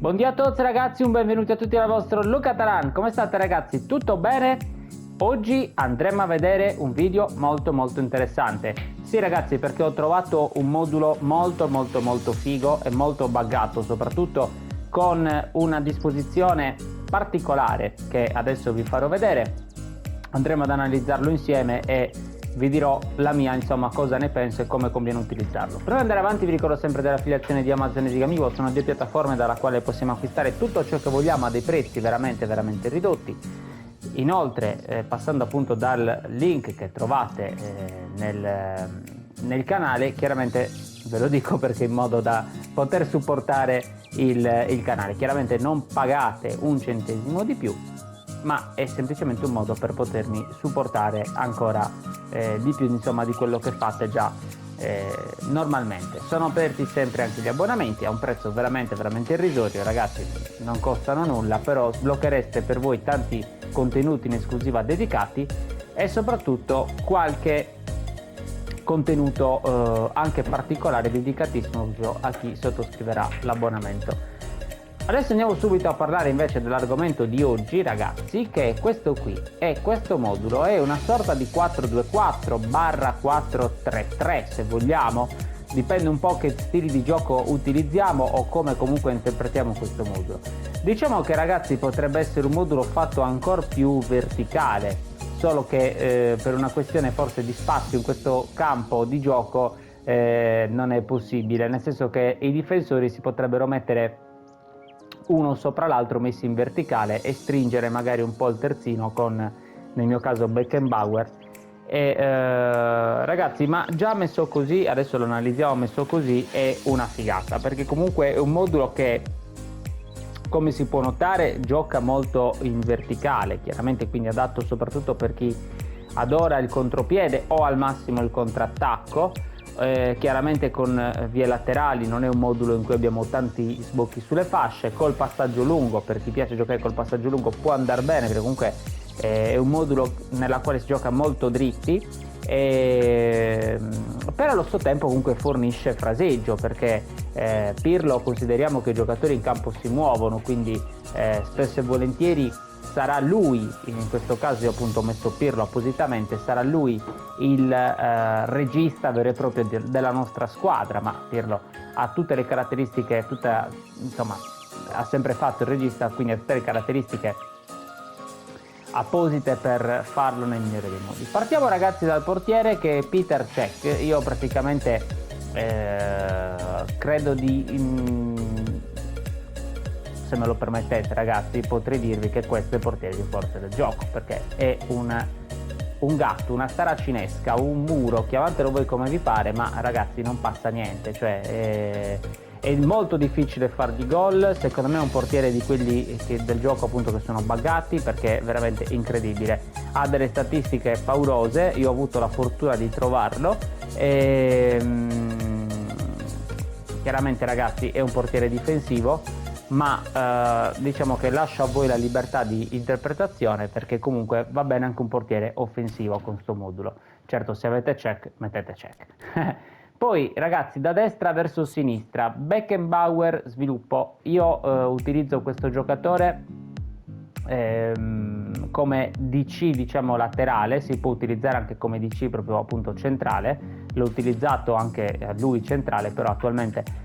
Buongiorno a tutti ragazzi, un benvenuto a tutti dal vostro Luca Taran. Come state ragazzi? Tutto bene? Oggi andremo a vedere un video molto interessante. Sì ragazzi, perché ho trovato un modulo molto figo e molto buggato, soprattutto con una disposizione particolare che adesso vi farò vedere. Andremo ad analizzarlo insieme e vi dirò la mia, insomma, cosa ne penso e come conviene utilizzarlo. Prima di andare avanti vi ricordo sempre dell'affiliazione di Amazon e di Gamigo. Sono due piattaforme dalla quale possiamo acquistare tutto ciò che vogliamo a dei prezzi veramente ridotti. Inoltre passando appunto dal link che trovate nel canale, chiaramente ve lo dico perché in modo da poter supportare il canale, chiaramente non pagate un centesimo di più, ma è semplicemente un modo per potermi supportare ancora di più, insomma, di quello che fate già normalmente. Sono aperti sempre anche gli abbonamenti a un prezzo veramente irrisorio, ragazzi, non costano nulla, però sblocchereste per voi tanti contenuti in esclusiva dedicati e soprattutto qualche contenuto anche particolare dedicatissimo a chi sottoscriverà l'abbonamento. Adesso andiamo subito a parlare invece dell'argomento di oggi ragazzi, che è questo qui, e questo modulo è una sorta di 424/433 se vogliamo, dipende un po' che stili di gioco utilizziamo o come comunque interpretiamo questo modulo. Diciamo che ragazzi potrebbe essere un modulo fatto ancora più verticale, solo che per una questione forse di spazio in questo campo di gioco non è possibile, nel senso che i difensori si potrebbero mettere uno sopra l'altro messi in verticale e stringere magari un po' il terzino con, nel mio caso, Beckenbauer. E ragazzi, ma già messo così, adesso lo analizziamo messo così, è una figata, perché comunque è un modulo che, come si può notare, gioca molto in verticale, chiaramente, quindi adatto soprattutto per chi adora il contropiede o al massimo il contrattacco. Chiaramente con vie laterali, non è un modulo in cui abbiamo tanti sbocchi sulle fasce. Col passaggio lungo, per chi piace giocare col passaggio lungo può andare bene, perché comunque è un modulo nella quale si gioca molto dritti, però allo stesso tempo comunque fornisce fraseggio, perché Pirlo consideriamo che i giocatori in campo si muovono, quindi spesso e volentieri sarà lui, in questo caso io appunto ho messo Pirlo appositamente, sarà lui il regista vero e proprio della nostra squadra, ma Pirlo ha tutte le caratteristiche, insomma ha sempre fatto il regista, quindi ha tutte le caratteristiche apposite per farlo nel migliore dei modi. Partiamo ragazzi dal portiere, che è Petr Cech. Io praticamente credo se me lo permettete ragazzi, potrei dirvi che questo è il portiere di forza del gioco, perché è un gatto, una saracinesca, un muro, chiamatelo voi come vi pare, ma ragazzi non passa niente, cioè è molto difficile fargli gol. Secondo me è un portiere di quelli del gioco appunto che sono buggati, perché è veramente incredibile, ha delle statistiche paurose. Io ho avuto la fortuna di trovarlo chiaramente ragazzi è un portiere difensivo, ma diciamo che lascio a voi la libertà di interpretazione, perché comunque va bene anche un portiere offensivo con sto modulo. Certo, se avete Cech mettete Cech. Poi ragazzi, da destra verso sinistra, Beckenbauer sviluppo. Io utilizzo questo giocatore come DC, diciamo laterale, si può utilizzare anche come DC proprio appunto centrale. L'ho utilizzato anche a lui centrale, però attualmente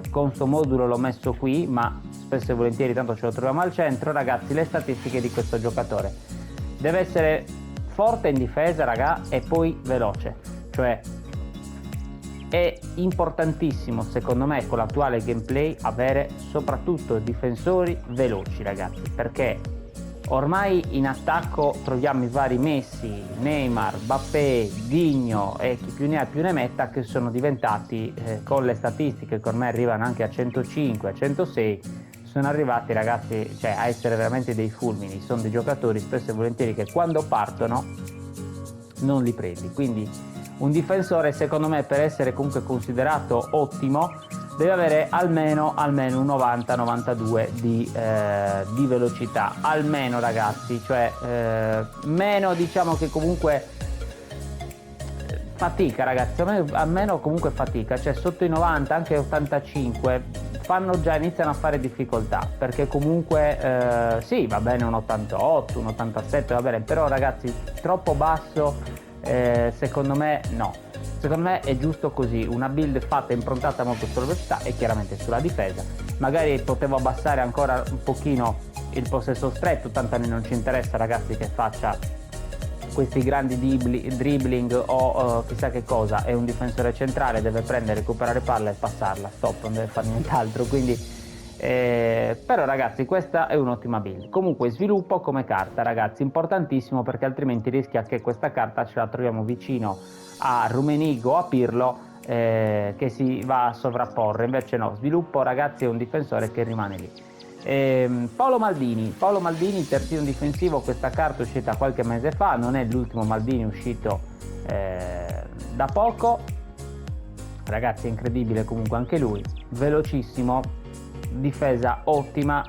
con sto modulo l'ho messo qui, ma spesso e volentieri tanto ce lo troviamo al centro. Ragazzi, le statistiche di questo giocatore: deve essere forte in difesa raga, e poi veloce, cioè è importantissimo secondo me con l'attuale gameplay avere soprattutto difensori veloci ragazzi, perché ormai in attacco troviamo i vari Messi, Neymar, Mbappé, Digno e chi più ne ha più ne metta, che sono diventati con le statistiche che ormai arrivano anche a 105, a 106, sono arrivati ragazzi, cioè, a essere veramente dei fulmini. Sono dei giocatori spesso e volentieri che quando partono non li prendi, quindi un difensore secondo me, per essere comunque considerato ottimo, deve avere almeno un 90-92 di velocità, almeno ragazzi, cioè meno, diciamo che comunque fatica ragazzi, almeno comunque fatica, cioè sotto i 90, anche 85 iniziano a fare difficoltà, perché comunque sì, va bene un 88, un 87, va bene, però ragazzi troppo basso, secondo me no. Secondo me è giusto così, una build fatta improntata molto sulla velocità e chiaramente sulla difesa. Magari potevo abbassare ancora un pochino il possesso stretto, tanto a noi non ci interessa, ragazzi, che faccia questi grandi dribbling o chissà che cosa. È un difensore centrale, deve prendere, recuperare palla e passarla, stop, non deve fare nient'altro, quindi però ragazzi questa è un'ottima build. Comunque sviluppo come carta, ragazzi, importantissimo, perché altrimenti rischia che questa carta ce la troviamo vicino a Rummenigge o a Pirlo, che si va a sovrapporre. Invece no, sviluppo, ragazzi, è un difensore che rimane lì. Paolo Maldini, terzino difensivo. Questa carta è uscita qualche mese fa, non è l'ultimo Maldini uscito da poco. Ragazzi, è incredibile comunque anche lui, velocissimo, difesa ottima,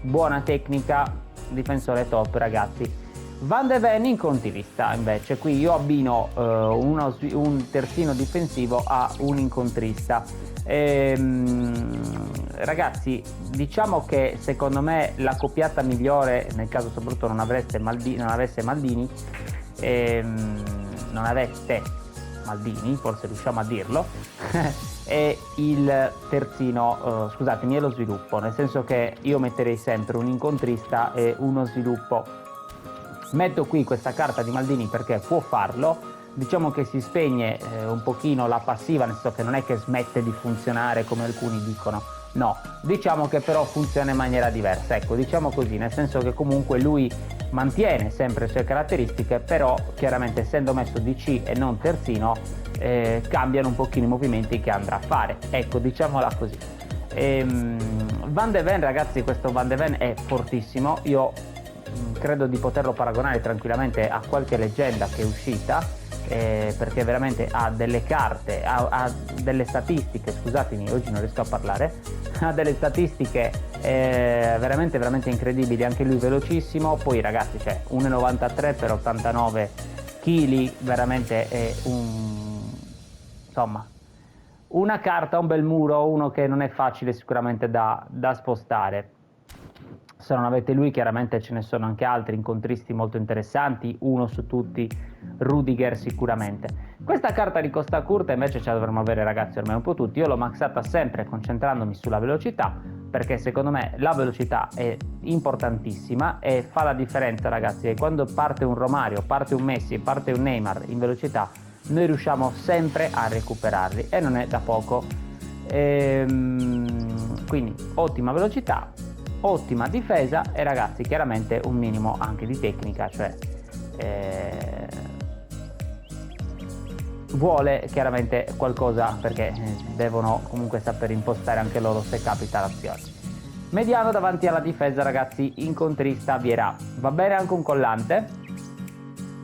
buona tecnica, difensore top, ragazzi. Van de Ven in contrista, invece qui io abbino un terzino difensivo a un incontrista. Ragazzi, diciamo che secondo me la coppiata migliore, nel caso soprattutto non avesse Maldini, forse riusciamo a dirlo, è il terzino, scusatemi, è lo sviluppo, nel senso che io metterei sempre un incontrista e uno sviluppo. Metto qui questa carta di Maldini perché può farlo, diciamo che si spegne un pochino la passiva, nel senso che non è che smette di funzionare come alcuni dicono, no, diciamo che però funziona in maniera diversa, ecco, diciamo così, nel senso che comunque lui mantiene sempre le sue caratteristiche, però chiaramente essendo messo DC e non terzino cambiano un pochino i movimenti che andrà a fare, ecco, diciamola così. Van de Ven, ragazzi, questo Van de Ven è fortissimo, io credo di poterlo paragonare tranquillamente a qualche leggenda che è uscita, perché veramente ha delle carte, ha delle statistiche, scusatemi, oggi non riesco a parlare, ha delle statistiche veramente veramente incredibili, anche lui velocissimo. Poi ragazzi, cioè 1,93 per 89 kg, veramente è insomma una carta, un bel muro, uno che non è facile sicuramente da spostare. Se non avete lui, chiaramente ce ne sono anche altri incontristi molto interessanti, uno su tutti Rudiger sicuramente. Questa carta di costa curta invece ce la dovremmo avere, ragazzi, ormai un po' tutti. Io l'ho maxata sempre concentrandomi sulla velocità, perché secondo me la velocità è importantissima e fa la differenza, ragazzi, e quando parte un Romario, parte un Messi e parte un Neymar in velocità, noi riusciamo sempre a recuperarli e non è da poco. Quindi ottima velocità, ottima difesa e, ragazzi, chiaramente un minimo anche di tecnica, cioè vuole chiaramente qualcosa, perché devono comunque saper impostare anche loro se capita l'azione. Mediano davanti alla difesa, ragazzi, incontrista Vieira, va bene anche un collante,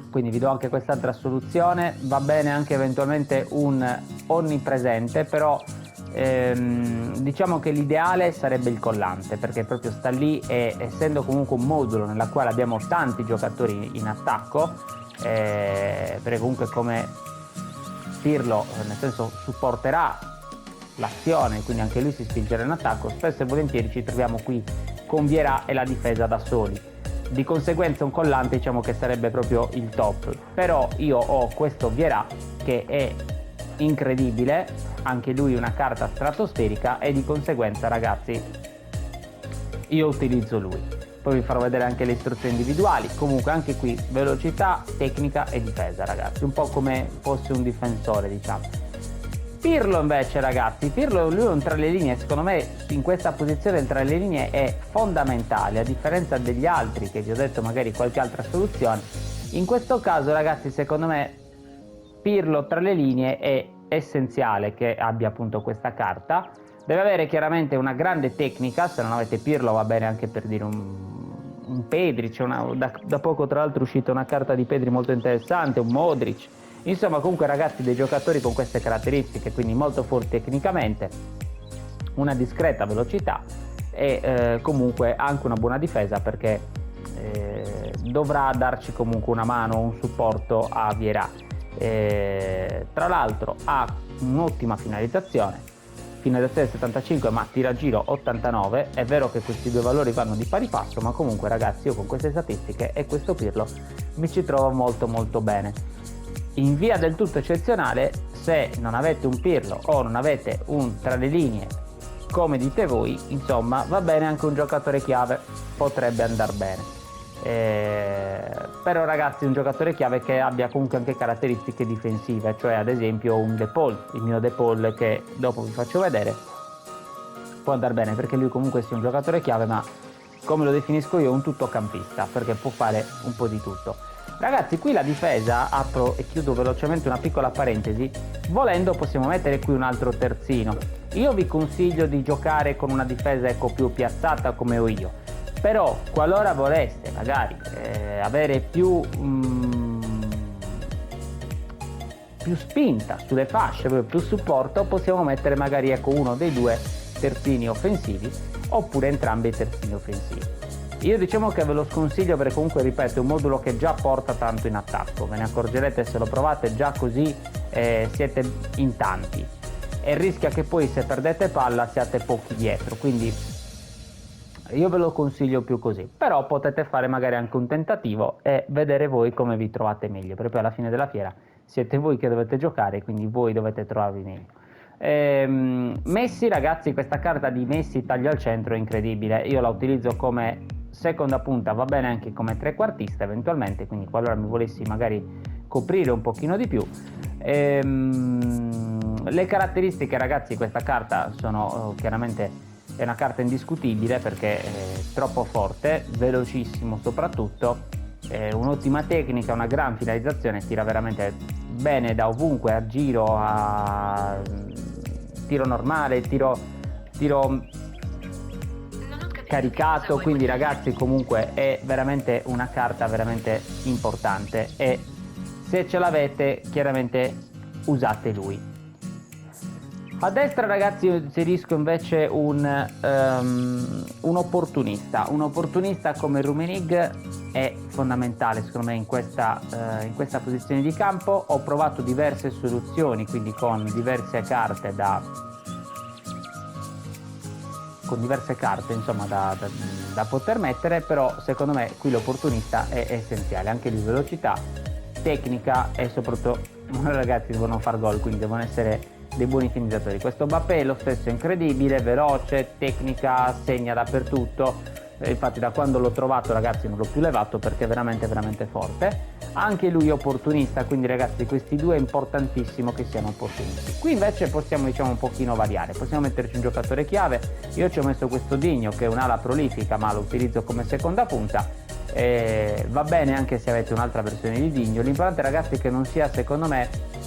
quindi vi do anche quest'altra soluzione, va bene anche eventualmente un onnipresente, però diciamo che l'ideale sarebbe il collante, perché proprio sta lì e essendo comunque un modulo nella quale abbiamo tanti giocatori in attacco, perché comunque come Pirlo, nel senso, supporterà l'azione, quindi anche lui si spingerà in attacco, spesso e volentieri ci troviamo qui con Vieira e la difesa da soli, di conseguenza un collante diciamo che sarebbe proprio il top. Però io ho questo Vieira che è incredibile, anche lui una carta stratosferica, e di conseguenza, ragazzi, io utilizzo lui. Poi vi farò vedere anche le istruzioni individuali. Comunque anche qui velocità, tecnica e difesa, ragazzi, un po' come fosse un difensore, diciamo. Pirlo invece, ragazzi, Pirlo, lui è un tra le linee, secondo me in questa posizione il tra le linee è fondamentale, a differenza degli altri che vi ho detto magari qualche altra soluzione. In questo caso, ragazzi, secondo me Pirlo tra le linee è essenziale che abbia appunto questa carta. Deve avere chiaramente una grande tecnica, se non avete Pirlo va bene anche per dire un Pedri, c'è da poco tra l'altro è uscita una carta di Pedri molto interessante, un Modric, insomma comunque, ragazzi, dei giocatori con queste caratteristiche, quindi molto forti tecnicamente, una discreta velocità e comunque anche una buona difesa, perché dovrà darci comunque una mano, un supporto a Vieira. Tra l'altro ha un'ottima finalizzazione, finalizzazione 75 ma tiro a giro 89. È vero che questi due valori vanno di pari passo, ma comunque ragazzi io con queste statistiche e questo Pirlo mi ci trovo molto molto bene. In via del tutto eccezionale, se non avete un Pirlo o non avete un tra le linee come dite voi, insomma va bene anche un giocatore chiave, potrebbe andare bene. Però ragazzi un giocatore chiave che abbia comunque anche caratteristiche difensive, cioè ad esempio un De Paul, il mio De Paul che dopo vi faccio vedere, può andare bene perché lui comunque sia un giocatore chiave, ma come lo definisco io un tuttocampista, perché può fare un po' di tutto. Ragazzi, qui la difesa, apro e chiudo velocemente una piccola parentesi, volendo possiamo mettere qui un altro terzino. Io vi consiglio di giocare con una difesa ecco più piazzata come ho io, però qualora vorreste magari avere più spinta sulle fasce, più supporto, possiamo mettere magari ecco uno dei due terzini offensivi oppure entrambi i terzini offensivi. Io diciamo che ve lo sconsiglio perché comunque ripeto è un modulo che già porta tanto in attacco, ve ne accorgerete se lo provate, già così siete in tanti e rischia che poi se perdete palla siate pochi dietro, quindi io ve lo consiglio più così, però potete fare magari anche un tentativo e vedere voi come vi trovate meglio, perché poi alla fine della fiera siete voi che dovete giocare, quindi voi dovete trovarvi meglio. Messi ragazzi, questa carta di Messi taglio al centro è incredibile, io la utilizzo come seconda punta, va bene anche come trequartista eventualmente, quindi qualora mi volessi magari coprire un pochino di più. Le caratteristiche ragazzi di questa carta sono chiaramente è una carta indiscutibile perché è troppo forte, velocissimo soprattutto, un'ottima tecnica, una gran finalizzazione, tira veramente bene da ovunque, a giro, a tiro normale, tiro caricato, quindi ragazzi comunque è veramente una carta veramente importante e se ce l'avete chiaramente usate lui. A destra ragazzi io inserisco invece un opportunista come Rummenigge è fondamentale secondo me in questa posizione di campo. Ho provato diverse soluzioni, quindi con diverse carte insomma da poter mettere, però secondo me qui l'opportunista è essenziale, anche di velocità, tecnica e soprattutto ragazzi devono far gol, quindi devono essere dei buoni finalizzatori. Questo Mbappé lo stesso, incredibile, veloce, tecnica, segna dappertutto, infatti da quando l'ho trovato ragazzi non l'ho più levato perché è veramente veramente forte. Anche lui opportunista, quindi ragazzi questi due è importantissimo che siano opportunisti. Qui invece possiamo diciamo un pochino variare, possiamo metterci un giocatore chiave. Io ci ho messo questo Digno che è un'ala prolifica ma lo utilizzo come seconda punta, va bene anche se avete un'altra versione di Digno. L'importante ragazzi è che non sia secondo me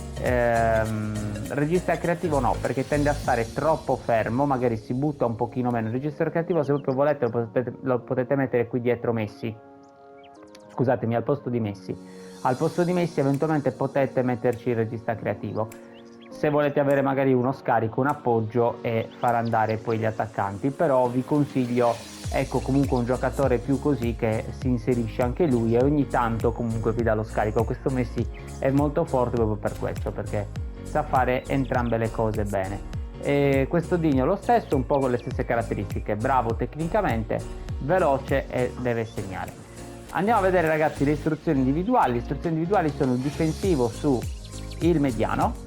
regista creativo, no, perché tende a stare troppo fermo, magari si butta un pochino meno. Il registro creativo se proprio volete lo potete mettere qui dietro Messi, scusatemi, al posto di Messi eventualmente potete metterci il regista creativo se volete avere magari uno scarico, un appoggio e far andare poi gli attaccanti, però vi consiglio ecco comunque un giocatore più così che si inserisce anche lui e ogni tanto comunque vi dà lo scarico. Questo Messi è molto forte proprio per questo, perché sa fare entrambe le cose bene. E questo Digno lo stesso, un po' con le stesse caratteristiche, bravo tecnicamente, veloce e deve segnare. Andiamo a vedere ragazzi le istruzioni individuali. Le istruzioni individuali sono il difensivo su il mediano,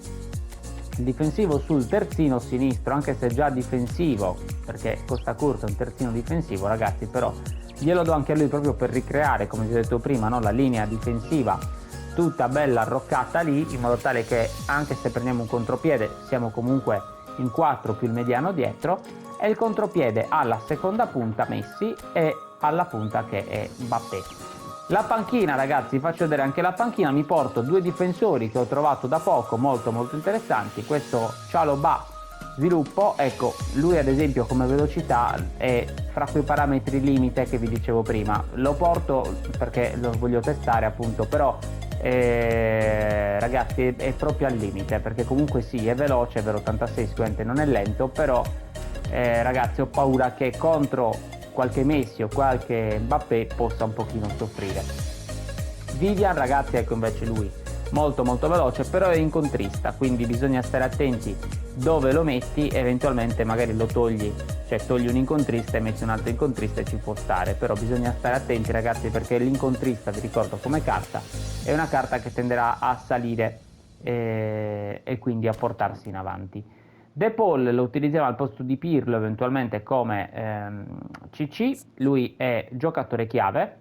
il difensivo sul terzino sinistro, anche se già difensivo perché Costa Curta è un terzino difensivo ragazzi, però glielo do anche a lui proprio per ricreare, come vi ho detto prima, no? La linea difensiva tutta bella arroccata lì, in modo tale che anche se prendiamo un contropiede siamo comunque in 4 più il mediano dietro, e il contropiede alla seconda punta Messi e alla punta che è Mbappé. La panchina ragazzi, faccio vedere anche la panchina, mi porto due difensori che ho trovato da poco molto interessanti. Questo Chalobah sviluppo, ecco lui ad esempio come velocità è fra quei parametri limite che vi dicevo prima, lo porto perché lo voglio testare appunto, però ragazzi è proprio al limite, perché comunque sì è veloce, è vero, 86 sicuramente non è lento, però ragazzi ho paura che contro qualche Messi o qualche Mbappé possa un pochino soffrire. Vivian ragazzi, ecco invece lui molto molto veloce, però è incontrista, quindi bisogna stare attenti dove lo metti, eventualmente magari lo togli, cioè togli un incontrista e metti un altro incontrista e ci può stare, però bisogna stare attenti ragazzi, perché l'incontrista, vi ricordo come carta, è una carta che tenderà a salire e quindi a portarsi in avanti. De Paul lo utilizziamo al posto di Pirlo eventualmente come CC, lui è giocatore chiave,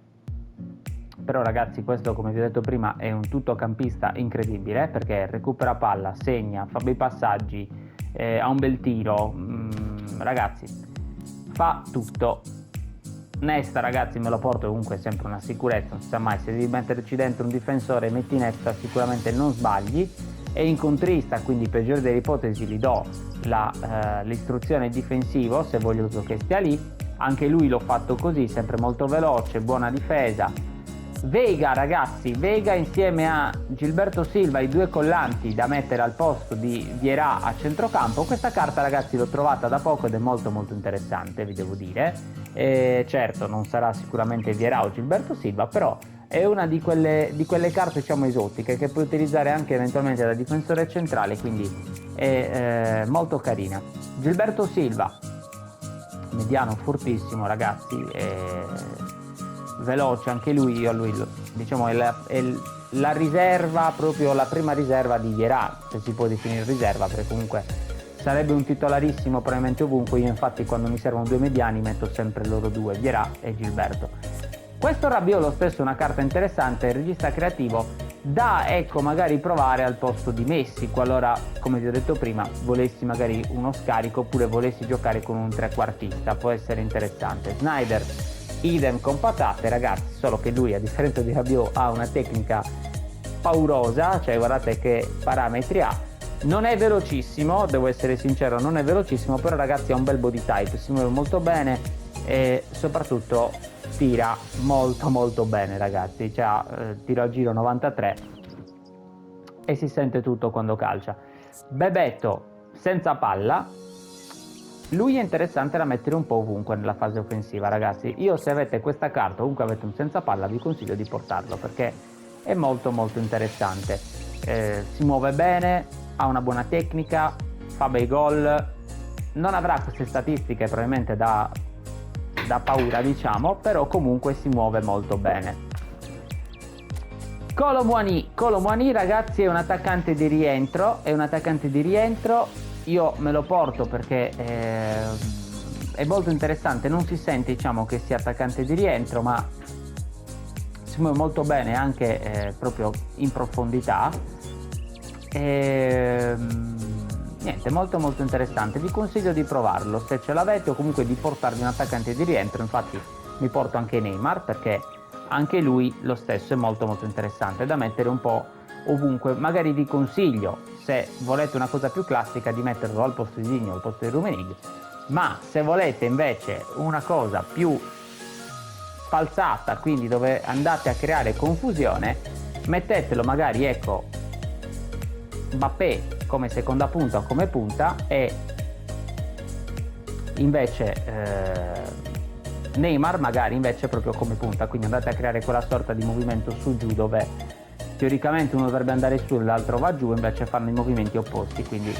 però ragazzi questo, come vi ho detto prima, è un tuttocampista incredibile, perché recupera palla, segna, fa bei passaggi, ha un bel tiro, ragazzi fa tutto. Nesta ragazzi me lo porto, comunque è sempre una sicurezza, non si sa mai, se devi metterci dentro un difensore metti Nesta, sicuramente non sbagli. È incontrista, quindi peggiore delle ipotesi gli do l'istruzione difensivo se voglio che stia lì, anche lui l'ho fatto così, sempre molto veloce, buona difesa. Vega ragazzi, Vega insieme a Gilberto Silva, i due collanti da mettere al posto di Vieira a centrocampo. Questa carta ragazzi l'ho trovata da poco ed è molto molto interessante, vi devo dire. Certo non sarà sicuramente Vieira o Gilberto Silva, però è una di quelle carte diciamo esotiche che puoi utilizzare anche eventualmente da difensore centrale, quindi è molto carina. Gilberto Silva, mediano fortissimo ragazzi, veloce anche lui, diciamo è la riserva, proprio la prima riserva di Vieira, se si può definire riserva, perché comunque sarebbe un titolarissimo probabilmente ovunque. Io infatti quando mi servono due mediani metto sempre loro due, Vieira e Gilberto. Questo Rabiot lo stesso è una carta interessante, il regista creativo, da ecco magari provare al posto di Messi, qualora, come vi ho detto prima, volessi magari uno scarico oppure volessi giocare con un trequartista, può essere interessante. Snyder idem con patate ragazzi, solo che lui a differenza di Rabiot ha una tecnica paurosa, cioè guardate che parametri ha. Non è velocissimo, devo essere sincero, non è velocissimo, però ragazzi ha un bel body type, si muove molto bene e soprattutto tira molto molto bene ragazzi, cioè tiro a giro 93 e si sente tutto quando calcia. Bebeto senza palla, lui è interessante da mettere un po' ovunque nella fase offensiva ragazzi. Io se avete questa carta, ovunque avete un senza palla, vi consiglio di portarlo perché è molto molto interessante. Si muove bene, ha una buona tecnica, fa bei gol, non avrà queste statistiche probabilmente da paura diciamo, però comunque si muove molto bene. Kolo Muani ragazzi è un attaccante di rientro, io me lo porto perché è molto interessante, non si sente diciamo che sia attaccante di rientro, ma si muove molto bene anche proprio in profondità. Niente, molto molto interessante, vi consiglio di provarlo se ce l'avete, o comunque di portarvi un attaccante di rientro. Infatti mi porto anche Neymar perché anche lui lo stesso è molto molto interessante da mettere un po' ovunque. Magari vi consiglio, se volete una cosa più classica, di metterlo al posto di Digno, al posto di Rummenigge, ma se volete invece una cosa più falsata, quindi dove andate a creare confusione, mettetelo magari ecco Mbappé come seconda punta o come punta e invece Neymar magari invece proprio come punta, quindi andate a creare quella sorta di movimento su giù dove teoricamente uno dovrebbe andare su e l'altro va giù, invece fanno i movimenti opposti, quindi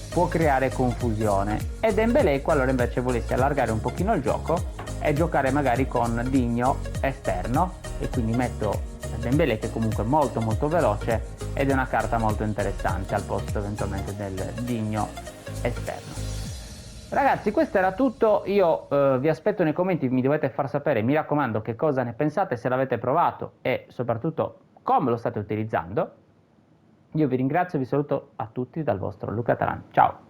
può creare confusione. E Dembélé qualora invece volessi allargare un pochino il gioco e giocare magari con Digno esterno, e quindi metto Dembélé che comunque è molto molto veloce ed è una carta molto interessante al posto eventualmente del Digno esterno. Ragazzi, questo era tutto. Io vi aspetto nei commenti, mi dovete far sapere, mi raccomando, che cosa ne pensate, se l'avete provato e soprattutto come lo state utilizzando. Io vi ringrazio e vi saluto a tutti dal vostro Luca Taran. Ciao!